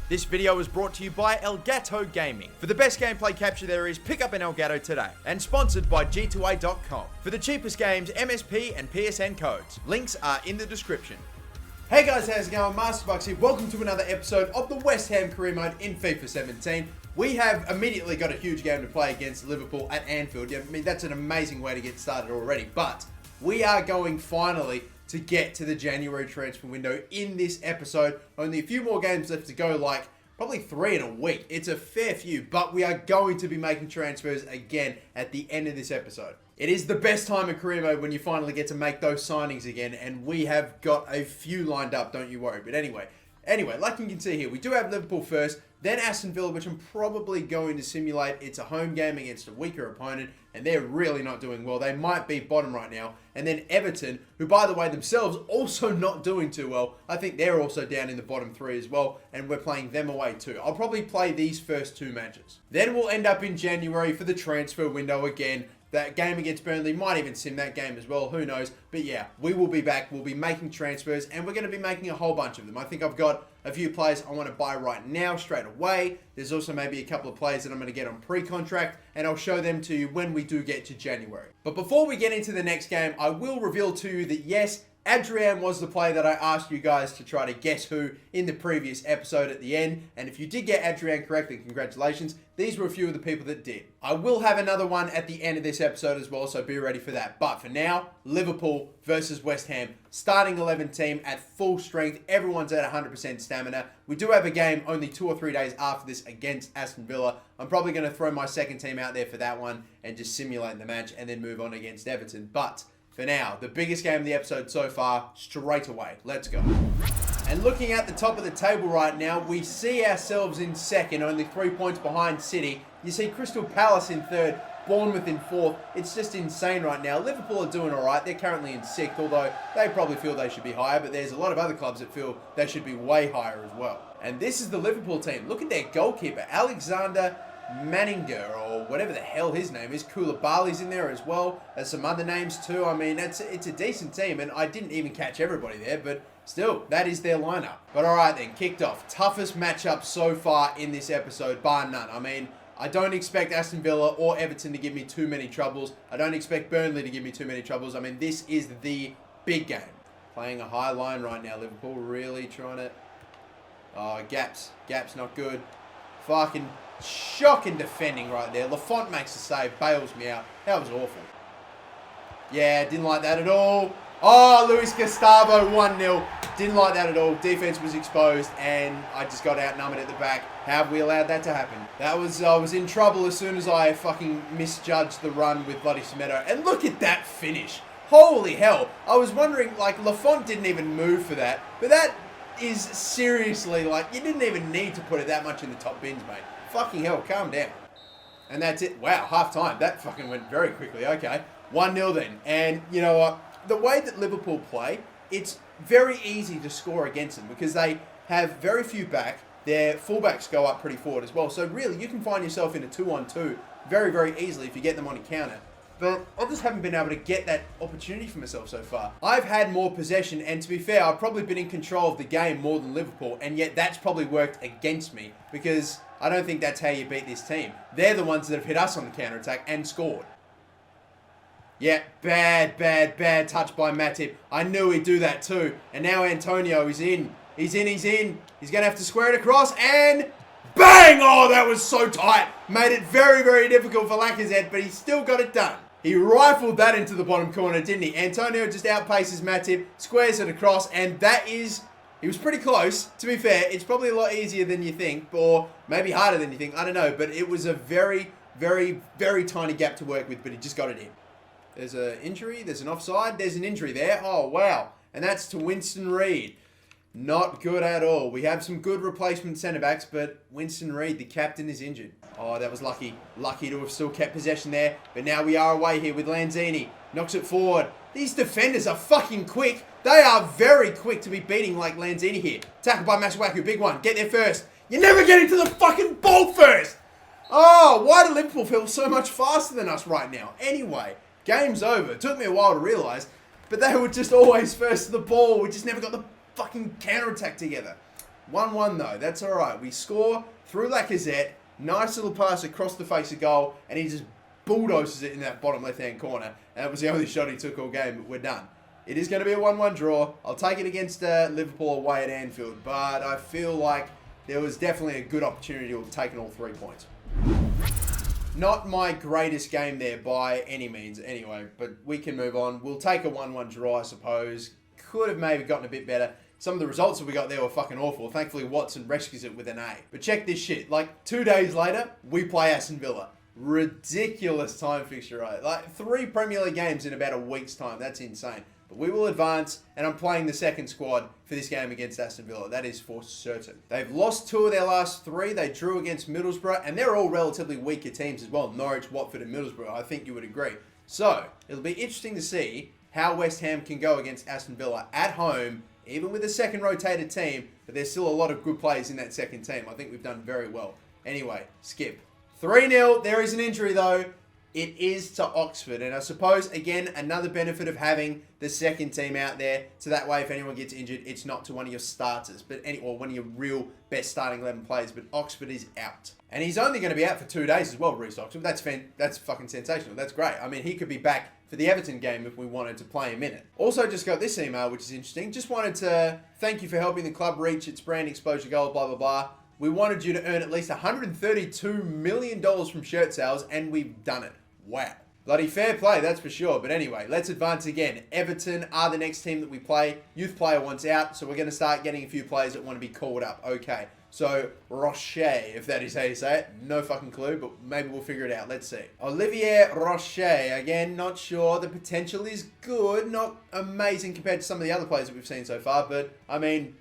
This video is brought to you by Elgato Gaming. For the best gameplay capture there is, pick up an Elgato today. And sponsored by G2A.com. For the cheapest games, MSP and PSN codes. Links are in the description. Hey guys, how's it going? MasterBucks here. Welcome to another episode of the West Ham career mode in FIFA 17. We have immediately got a huge game to play against Liverpool at Anfield. I mean, that's an amazing way to get started already. But we are going finally to get to the January transfer window in this episode. Only a few more games left to go, like probably 3 in a week. It's a fair few, but we are going to be making transfers again at the end of this episode. It is the best time in career mode when you finally get to make those signings again, and we have got a few lined up, don't you worry. But anyway, like you can see here, we do have Liverpool first, then Aston Villa, which I'm probably going to simulate. It's a home game against a weaker opponent, and they're really not doing well. They might be bottom right now. And then Everton, who, by the way, themselves also not doing too well. I think they're also down in the bottom 3 as well, and we're playing them away too. I'll probably play these first 2 matches. Then we'll end up in January for the transfer window again. That game against Burnley, might even sim that game as well, who knows. But yeah, we will be back. We'll be making transfers, and we're going to be making a whole bunch of them. I think I've got a few players I want to buy right now, straight away. There's also maybe a couple of players that I'm going to get on pre-contract, and I'll show them to you when we do get to January. But before we get into the next game, I will reveal to you that yes, Adrian was the player that I asked you guys to try to guess who in the previous episode at the end. And if you did get Adrian correctly, congratulations. These were a few of the people that did. I will have another one at the end of this episode as well, so be ready for that. But for now, Liverpool versus West Ham. Starting 11 team at full strength. Everyone's at 100% stamina. We do have a game only 2 or 3 days after this against Aston Villa. I'm probably going to throw my second team out there for that one and just simulate the match and then move on against Everton. But for now, the biggest game of the episode so far, straight away. Let's go. And looking at the top of the table right now, we see ourselves in second, only 3 points behind City. You see Crystal Palace in third, Bournemouth in fourth. It's just insane right now. Liverpool are doing all right. They're currently in sixth, although they probably feel they should be higher, but there's a lot of other clubs that feel they should be way higher as well. And this is the Liverpool team. Look at their goalkeeper, Alexander Manninger, or whatever the hell his name is. Koulibaly's in there as well. There's some other names too. I mean, it's a decent team, and I didn't even catch everybody there, but still, that is their lineup. But alright then, kicked off. Toughest matchup so far in this episode, bar none. I mean, I don't expect Aston Villa or Everton to give me too many troubles. I don't expect Burnley to give me too many troubles. I mean, this is the big game. Playing a high line right now, Liverpool really trying to... Oh, gaps not good. Fucking shocking defending right there. Lafont makes a save, bails me out. That was awful. Yeah, didn't like that at all. Oh, Luis Gustavo, 1-0. Didn't like that at all. Defense was exposed, and I just got outnumbered at the back. How have we allowed that to happen? I was in trouble as soon as I fucking misjudged the run with bloody Semedo. And look at that finish. Holy hell. I was wondering, like, Lafont didn't even move for that. But that is seriously, like, you didn't even need to put it that much in the top bins, mate. Fucking hell, calm down. And that's it. Wow, half time. That fucking went very quickly. Okay, 1-0 then. And you know what? The way that Liverpool play, it's very easy to score against them because they have very few back. Their fullbacks go up pretty forward as well. So really, you can find yourself in a 2-on-2 very, very easily if you get them on a counter. But I just haven't been able to get that opportunity for myself so far. I've had more possession, and to be fair, I've probably been in control of the game more than Liverpool, and yet that's probably worked against me because I don't think that's how you beat this team. They're the ones that have hit us on the counter-attack and scored. Yeah, bad touch by Matip. I knew he'd do that too. And now Antonio is in. He's in. He's going to have to square it across, and bang! Oh, that was so tight. Made it very, very difficult for Lacazette, but he still got it done. He rifled that into the bottom corner, didn't he? Antonio just outpaces Matip, squares it across, and that is... He was pretty close. To be fair, it's probably a lot easier than you think, or maybe harder than you think. I don't know, but it was a very, very, very tiny gap to work with, but he just got it in. There's an injury. There's an offside. There's an injury there. Oh, wow. And that's to Winston Reid. Not good at all. We have some good replacement centre-backs, but Winston Reid, the captain, is injured. Oh, that was lucky. Lucky to have still kept possession there. But now we are away here with Lanzini. Knocks it forward. These defenders are fucking quick. They are very quick to be beating like Lanzini here. Tackled by MasterBucks. Big one. Get there first. You're never getting to the fucking ball first. Oh, why do Liverpool feel so much faster than us right now? Anyway, game's over. It took me a while to realise. But they were just always first to the ball. We just never got the fucking counter-attack together. 1-1 though, that's alright. We score through Lacazette, nice little pass across the face of goal, and he just bulldozes it in that bottom left-hand corner. And that was the only shot he took all game, but we're done. It is going to be a 1-1 draw. I'll take it against Liverpool away at Anfield, but I feel like there was definitely a good opportunity to have taken all 3 points. Not my greatest game there by any means anyway, but we can move on. We'll take a 1-1 draw, I suppose. Could have maybe gotten a bit better. Some of the results that we got there were fucking awful. Thankfully, Watson rescues it with an A. But check this shit. Like, 2 days later, we play Aston Villa. Ridiculous time fixture, right? Like, 3 Premier League games in about a week's time. That's insane. But we will advance, and I'm playing the second squad for this game against Aston Villa. That is for certain. They've lost 2 of their last 3. They drew against Middlesbrough, and they're all relatively weaker teams as well. Norwich, Watford, and Middlesbrough. I think you would agree. So, it'll be interesting to see how West Ham can go against Aston Villa at home, even with a second rotated team, but there's still a lot of good players in that second team. I think we've done very well. Anyway, skip. 3-0. There is an injury, though. It is to Oxford. And I suppose, again, another benefit of having the second team out there. So that way, if anyone gets injured, it's not to one of your starters, or one of your real best starting 11 players. But Oxford is out. And he's only going to be out for 2 days as well, Reece Oxford. That's fucking sensational. That's great. I mean, he could be back for the Everton game if we wanted to play him in it. Also, just got this email, which is interesting. Just wanted to thank you for helping the club reach its brand exposure goal, blah, blah, blah. We wanted you to earn at least $132 million from shirt sales, and we've done it. Wow. Bloody fair play, that's for sure. But anyway, let's advance again. Everton are the next team that we play. Youth player wants out, so we're going to start getting a few players that want to be called up. Okay. So, Rocher, if that is how you say it. No fucking clue, but maybe we'll figure it out. Let's see. Olivier Rocher. Again, not sure. The potential is good. Not amazing compared to some of the other players that we've seen so far. But, I mean,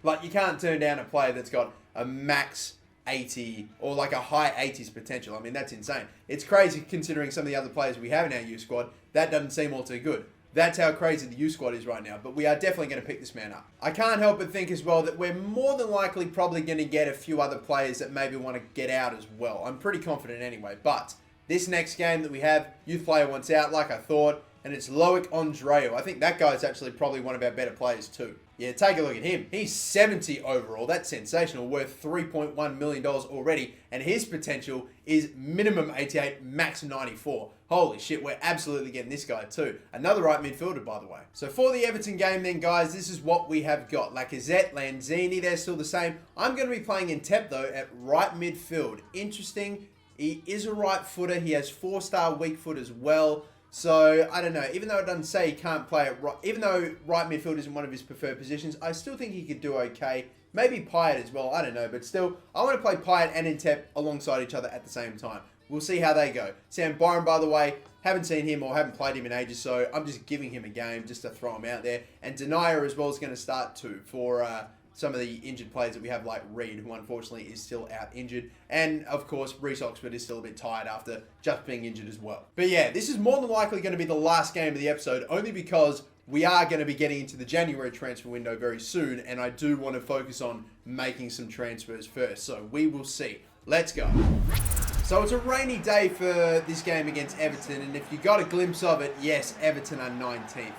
like, you can't turn down a player that's got a max 80 or like a high 80s potential. I mean, that's insane. It's crazy considering some of the other players we have in our youth squad. That doesn't seem all too good. That's how crazy the youth squad is right now. But we are definitely going to pick this man up. I can't help but think as well that we're more than likely probably going to get a few other players that maybe want to get out as well. I'm pretty confident anyway. But this next game that we have, youth player wants out like I thought. And it's Loic Andreu. I think that guy's actually probably one of our better players too. Yeah, take a look at him. He's 70 overall. That's sensational. Worth $3.1 million already. And his potential is minimum 88, max 94. Holy shit, we're absolutely getting this guy too. Another right midfielder, by the way. So for the Everton game then, guys, this is what we have got. Lacazette, Lanzini, they're still the same. I'm going to be playing Intep, though, at right midfield. Interesting. He is a right footer. He has 4-star weak foot as well. So, I don't know. Even though it doesn't say he can't play at right, even though right midfield isn't one of his preferred positions, I still think he could do okay. Maybe Payet as well. I don't know. But still, I want to play Payet and Intep alongside each other at the same time. We'll see how they go. Sam Byron, by the way, haven't seen him or haven't played him in ages, so I'm just giving him a game just to throw him out there. And Denier as well is going to start too for some of the injured players that we have, like Reed, who unfortunately is still out injured. And, of course, Reece Oxford is still a bit tired after just being injured as well. But yeah, this is more than likely going to be the last game of the episode, only because we are going to be getting into the January transfer window very soon, and I do want to focus on making some transfers first. So we will see. Let's go. So it's a rainy day for this game against Everton, and if you got a glimpse of it, yes, Everton are 19th.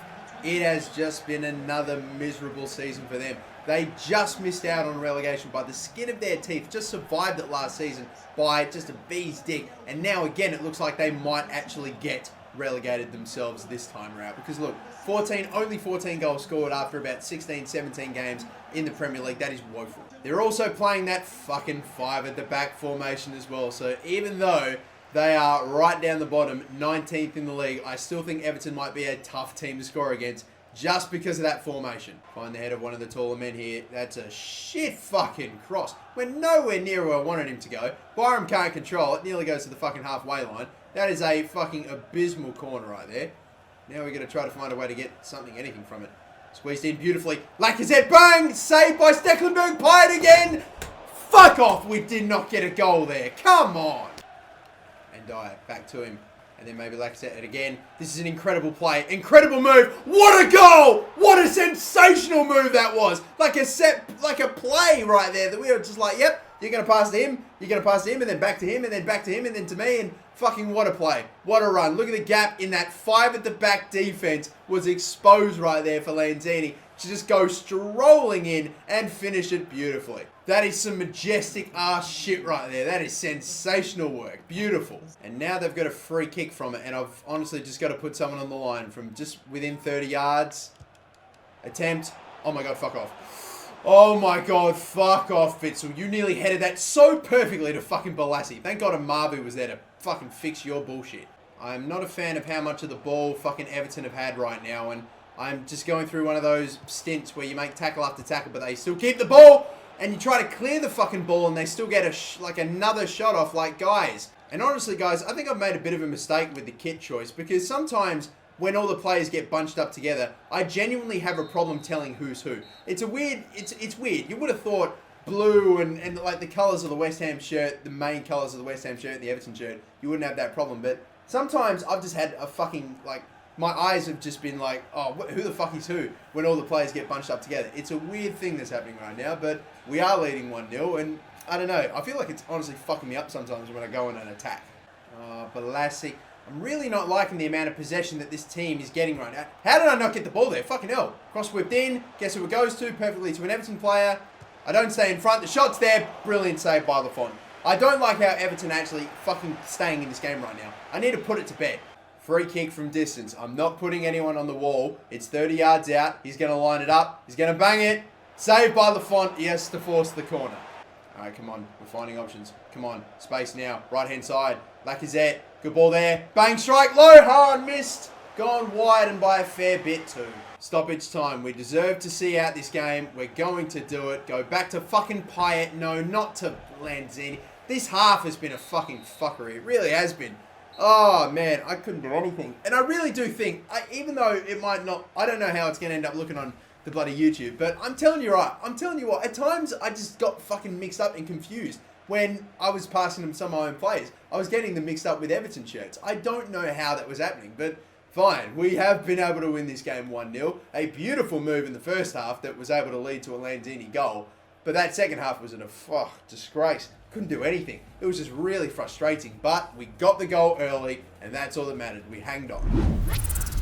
It has just been another miserable season for them. They just missed out on relegation by the skin of their teeth. Just survived it last season by just a bee's dick. And now again, it looks like they might actually get relegated themselves this time around. Because look, only 14 goals scored after about 16, 17 games in the Premier League. That is woeful. They're also playing that fucking 5 at the back formation as well. So even though they are right down the bottom, 19th in the league, I still think Everton might be a tough team to score against, just because of that formation. Find the head of one of the taller men here. That's a shit fucking cross. We're nowhere near where I wanted him to go. Byram can't control it. Nearly goes to the fucking halfway line. That is a fucking abysmal corner right there. Now we're going to try to find a way to get anything from it. Squeezed in beautifully. Lacazette, bang! Saved by Stecklenburg. Play it again! Fuck off! We did not get a goal there. Come on! And Dyer, back to him. And then maybe Lacazette again. This is an incredible play. Incredible move. What a goal! What a sensational move that was. Like a play right there that we were just like, yep, You're going to pass to him, you're going to pass to him, and then back to him, and then back to him, and then to me, and fucking what a play. What a run. Look at the gap in that 5 at the back defense was exposed right there for Lanzini to just go strolling in and finish it beautifully. That is some majestic ass shit right there. That is sensational work. Beautiful. And now they've got a free kick from it, and I've honestly just got to put someone on the line from just within 30 yards. Attempt. Oh my god, fuck off. Oh my god, fuck off, Witsel. You nearly headed that so perfectly to fucking Balassi. Thank god Amavu was there to fucking fix your bullshit. I'm not a fan of how much of the ball fucking Everton have had right now, and I'm just going through one of those stints where you make tackle after tackle, but they still keep the ball, and you try to clear the fucking ball, and they still get like another shot off, like, guys. And honestly, guys, I think I've made a bit of a mistake with the kit choice, because sometimes when all the players get bunched up together, I genuinely have a problem telling who's who. It's weird. You would have thought blue and like the colours of the West Ham shirt, the main colours of the West Ham shirt, the Everton shirt, you wouldn't have that problem. But sometimes I've just had a fucking, like, my eyes have just been like, oh, who the fuck is who when all the players get bunched up together. It's a weird thing that's happening right now, but we are leading 1-0, and I don't know. I feel like it's honestly fucking me up sometimes when I go on an attack. Balassi. I'm really not liking the amount of possession that this team is getting right now. How did I not get the ball there? Fucking hell. Cross whipped in. Guess who it goes to? Perfectly to an Everton player. I don't stay in front. The shot's there. Brilliant save by Lafont. I don't like how Everton actually fucking staying in this game right now. I need to put it to bed. Free kick from distance. I'm not putting anyone on the wall. It's 30 yards out. He's going to line it up. He's going to bang it. Saved by Lafont. He has to force the corner. All right, come on. We're finding options. Come on. Space now. Right-hand side. Lacazette. Good ball there. Bang, strike. Low, hard, missed. Gone wide and by a fair bit too. Stoppage time. We deserve to see out this game. We're going to do it. Go back to fucking Payet. No, not to Lanzini. This half has been a fucking fuckery. It really has been. Oh, man. I couldn't do anything. And I really do think, even though it might not, I don't know how it's going to end up looking on the bloody YouTube, but I'm telling you right. I'm telling you what. At times, I just got fucking mixed up and confused. When I was passing them some of my own players, I was getting them mixed up with Everton shirts. I don't know how that was happening, but fine. We have been able to win this game 1-0. A beautiful move in the first half that was able to lead to a Lanzini goal. But that second half was a disgrace. Couldn't do anything. It was just really frustrating. But we got the goal early, and that's all that mattered. We hanged on.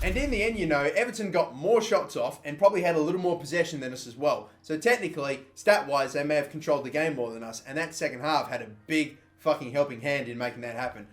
And in the end, you know, Everton got more shots off and probably had a little more possession than us as well. So technically, stat-wise, they may have controlled the game more than us. And that second half had a big fucking helping hand in making that happen.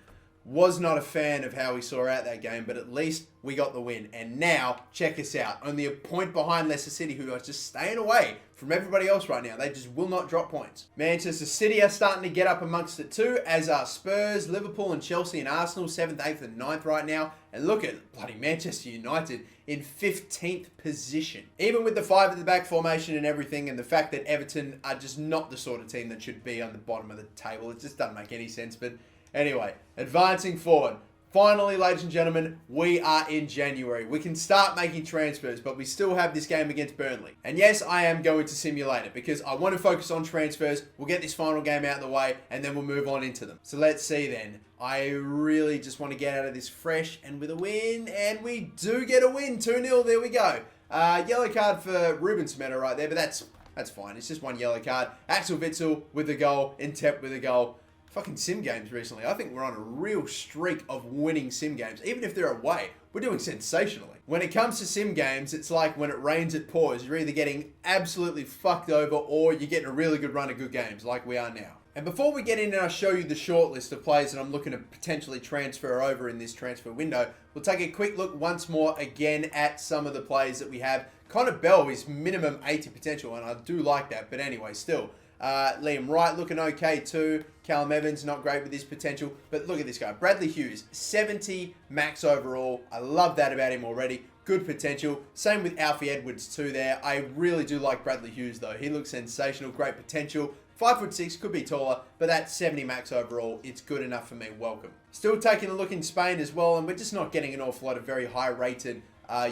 Was not a fan of how we saw out that game, but at least we got the win. And now, check us out. Only a point behind Leicester City, who are just staying away from everybody else right now. They just will not drop points. Manchester City are starting to get up amongst it too, as are Spurs, Liverpool and Chelsea and Arsenal, 7th, 8th and 9th right now. And look at bloody Manchester United in 15th position. Even with the 5 at the back formation and everything, and the fact that Everton are just not the sort of team that should be on the bottom of the table. It just doesn't make any sense, but anyway, advancing forward. Finally, ladies and gentlemen, we are in January. We can start making transfers, but we still have this game against Burnley. And yes, I am going to simulate it because I want to focus on transfers. We'll get this final game out of the way, and then we'll move on into them. So let's see then. I really just want to get out of this fresh and with a win, and we do get a win. 2-0, there we go. Yellow card for Ruben Semedo right there, but that's fine. It's just one yellow card. Axel Witsel with the goal, Intep with a goal. Fucking sim games recently. I think we're on a real streak of winning sim games. Even if they're away, we're doing sensationally. When it comes to sim games, it's like when it rains, it pours. You're either getting absolutely fucked over or you're getting a really good run of good games like we are now. And before we get in and I show you the short list of players that I'm looking to potentially transfer over in this transfer window, we'll take a quick look once more again at some of the players that we have. Connor Bell is minimum 80 potential, and I do like that. But anyway, still. Liam Wright looking okay too. Callum Evans not great with his potential, but look at this guy. Bradley Hughes, 70 max overall. I love that about him already. Good potential. Same with Alfie Edwards too there. I really do like Bradley Hughes though. He looks sensational, great potential. 5'6", could be taller, but that's 70 max overall. It's good enough for me. Welcome. Still taking a look in Spain as well, and we're just not getting an awful lot of very high rated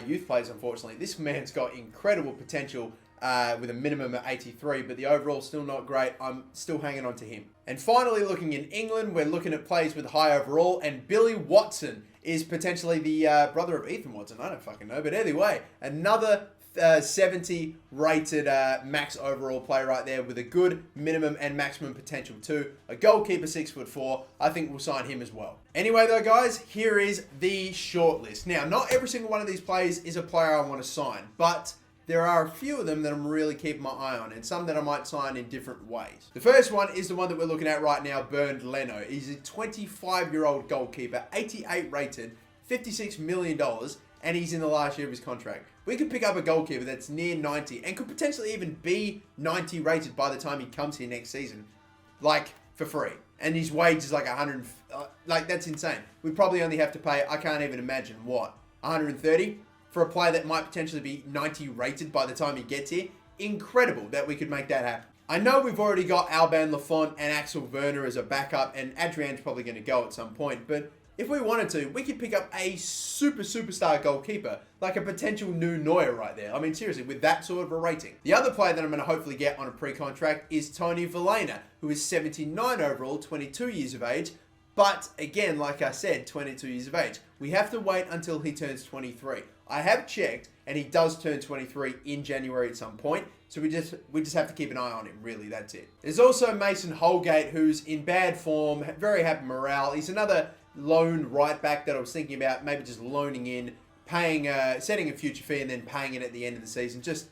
youth players, unfortunately. This man's got incredible potential with a minimum of 83, but the overall still not great. I'm still hanging on to him. And finally, looking in England, we're looking at players with high overall, and Billy Watson is potentially the brother of Ethan Watson. I don't fucking know, but anyway, another 70 rated max overall player right there with a good minimum and maximum potential too. A goalkeeper 6'4". I think we'll sign him as well. Anyway though guys, here is the shortlist. Now, not every single one of these players is a player I want to sign, but there are a few of them that I'm really keeping my eye on and some that I might sign in different ways. The first one is the one that we're looking at right now, Burnley. He's a 25-year-old goalkeeper, 88 rated, $56 million, and he's in the last year of his contract. We could pick up a goalkeeper that's near 90 and could potentially even be 90 rated by the time he comes here next season, like for free. And his wage is like 100, like that's insane. We'd probably only have to pay, I can't even imagine what, 130 for a player that might potentially be 90 rated by the time he gets here. Incredible that we could make that happen. I know we've already got Alban Lafont and Axel Werner as a backup, and Adrian's probably going to go at some point, but if we wanted to, we could pick up a superstar goalkeeper, like a potential new Neuer right there. I mean, seriously, with that sort of a rating. The other player that I'm going to hopefully get on a pre-contract is Tony Villena, who is 79 overall, 22 years of age. But again, like I said, 22 years of age. We have to wait until he turns 23. I have checked, and he does turn 23 in January at some point. So we just have to keep an eye on him, really, that's it. There's also Mason Holgate, who's in bad form, very happy morale. He's another loan right back that I was thinking about, maybe just loaning in, paying, setting a future fee and then paying it at the end of the season. Just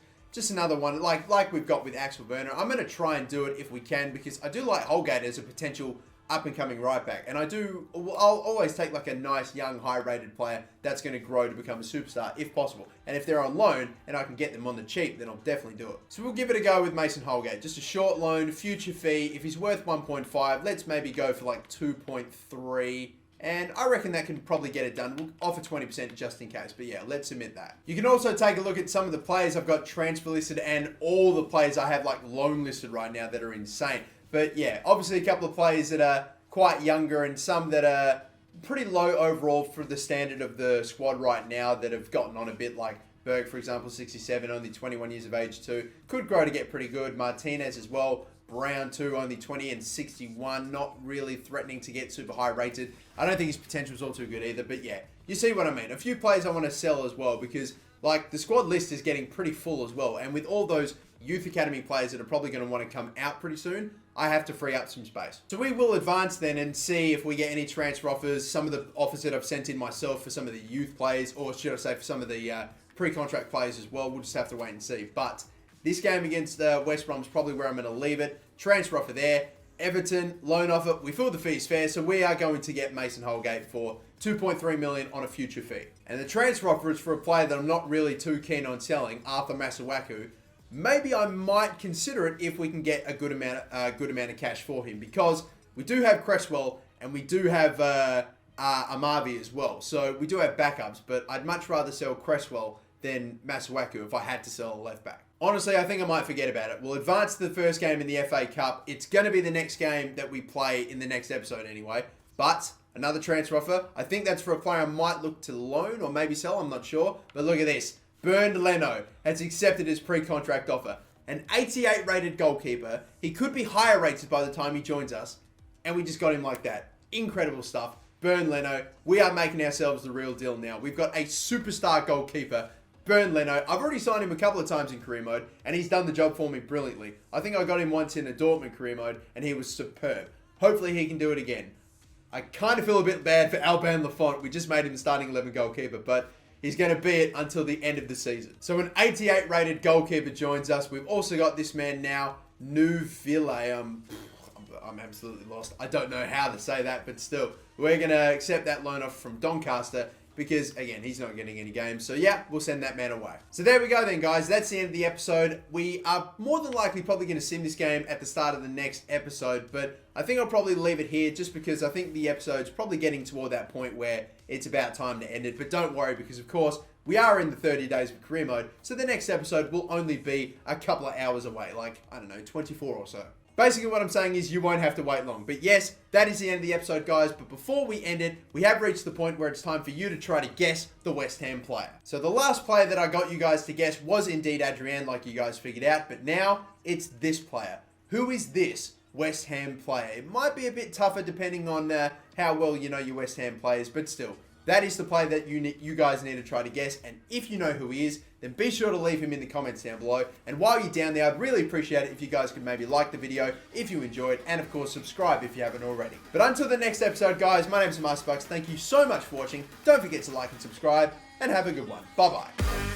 another one, like we've got with Axel Werner. I'm going to try and do it if we can, because I do like Holgate as a potential up-and-coming right back. And I'll always take like a nice, young, high-rated player that's going to grow to become a superstar if possible. And if they're on loan and I can get them on the cheap, then I'll definitely do it. So we'll give it a go with Mason Holgate. Just a short loan, future fee. If he's worth 1.5, let's maybe go for like 2.3. And I reckon that can probably get it done. We'll offer 20% just in case. But yeah, let's submit that. You can also take a look at some of the players I've got transfer listed and all the players I have like loan listed right now that are insane. But yeah, obviously a couple of players that are quite younger and some that are pretty low overall for the standard of the squad right now that have gotten on a bit, like Berg, for example, 67, only 21 years of age too. Could grow to get pretty good. Martinez as well. Brown too, only 20 and 61, not really threatening to get super high rated. I don't think his potential is all too good either, but yeah, you see what I mean. A few players I want to sell as well because like the squad list is getting pretty full as well, and with all those youth academy players that are probably going to want to come out pretty soon, I have to free up some space. So we will advance then and see if we get any transfer offers, some of the offers that I've sent in myself for some of the youth players, or should I say for some of the pre-contract players as well. We'll just have to wait and see. But this game against West Brom is probably where I'm going to leave it. Transfer offer there. Everton, loan offer. We feel the fee's fair, so we are going to get Mason Holgate for 2.3 million on a future fee. And the transfer offer is for a player that I'm not really too keen on selling, Arthur Masuaku. Maybe I might consider it if we can get a good amount of cash for him, because we do have Cresswell and we do have Amavi as well. So we do have backups, but I'd much rather sell Cresswell than Masuaku if I had to sell a left back. Honestly, I think I might forget about it. We'll advance to the first game in the FA Cup. It's going to be the next game that we play in the next episode anyway. But another transfer offer. I think that's for a player I might look to loan or maybe sell. I'm not sure. But look at this. Burnley has accepted his pre-contract offer. An 88 rated goalkeeper. He could be higher rated by the time he joins us. And we just got him like that. Incredible stuff. Burnley, we are making ourselves the real deal now. We've got a superstar goalkeeper. Burnley, I've already signed him a couple of times in career mode, and he's done the job for me brilliantly. I think I got him once in a Dortmund career mode, and he was superb. Hopefully he can do it again. I kind of feel a bit bad for Alban Lafont. We just made him the starting 11 goalkeeper, but he's going to be it until the end of the season. So an 88 rated goalkeeper joins us. We've also got this man now, NEWCASTLE. I'm absolutely lost. I don't know how to say that, but still, we're going to accept that loan off from Doncaster, because, again, he's not getting any games. So, yeah, we'll send that man away. So, there we go then, guys. That's the end of the episode. We are more than likely probably going to sim this game at the start of the next episode. But I think I'll probably leave it here just because I think the episode's probably getting toward that point where it's about time to end it. But don't worry, because, of course, we are in the 30 days of career mode. So, the next episode will only be a couple of hours away. Like, I don't know, 24 or so. Basically, what I'm saying is you won't have to wait long. But yes, that is the end of the episode, guys. But before we end it, we have reached the point where it's time for you to try to guess the West Ham player. So the last player that I got you guys to guess was indeed Adrian, like you guys figured out. But now it's this player. Who is this West Ham player? It might be a bit tougher depending on how well you know your West Ham players, but still. That is the player that you guys need to try to guess. And if you know who he is, then be sure to leave him in the comments down below. And while you're down there, I'd really appreciate it if you guys could maybe like the video if you enjoyed, and of course subscribe if you haven't already. But until the next episode, guys, my name's MasterBucks. Thank you so much for watching. Don't forget to like and subscribe, and have a good one. Bye bye.